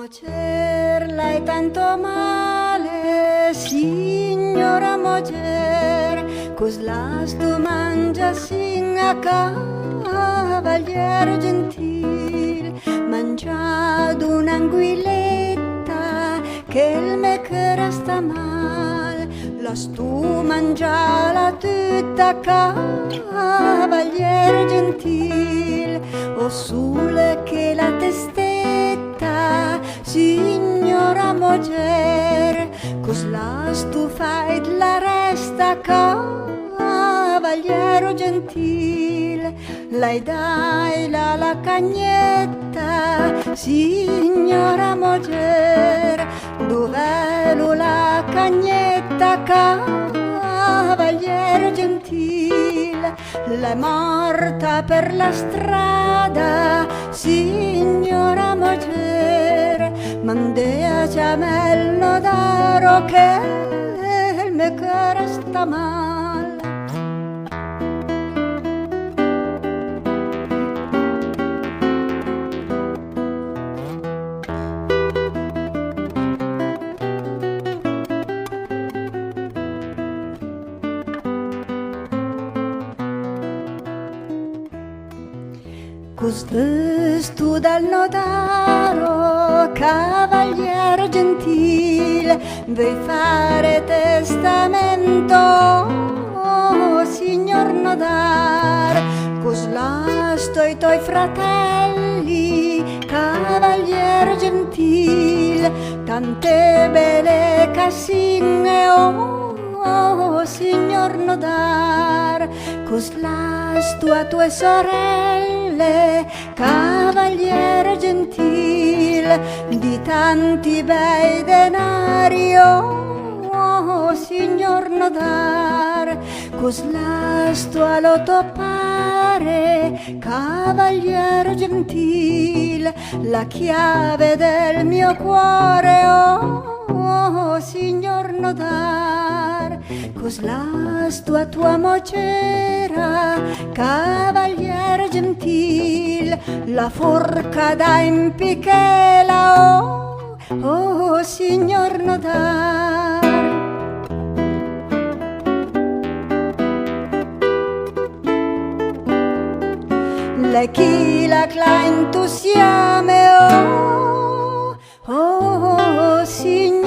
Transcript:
Mocer l'hai tanto male, signora Mocer, cos las tu mangia sin a cavalier gentil, mangiado un'anguilletta che il me che sta mal, las tu mangiala tutta cavalier gentil, o sulle che la testetta, signora Moger, cos las tu fai la resta cavaliero gentil, lei dai la cagnetta, signora Moger, dov'è la cagnetta cavaliero gentil, l'è morta per la strada, signora Moger, mandea ciamello d'aro che il me cuore sta mal. Cos tu dal notaro, cavaliere gentile, vuoi fare testamento, signor nodar, cos lasto i tuoi fratelli, cavaliere gentile, tante belle casine, signor nodar, cos lasto a tue sorelle, cavaliere gentil, di tanti bei denari, signor nodar, cos lasto allo toppare, cavaliere gentil, la chiave del mio cuore, signor nodar, cos lasto a tua mocera, cavaliere gentil, la forca da impichela, signor nodar. Lei chi la klein tu siame, signor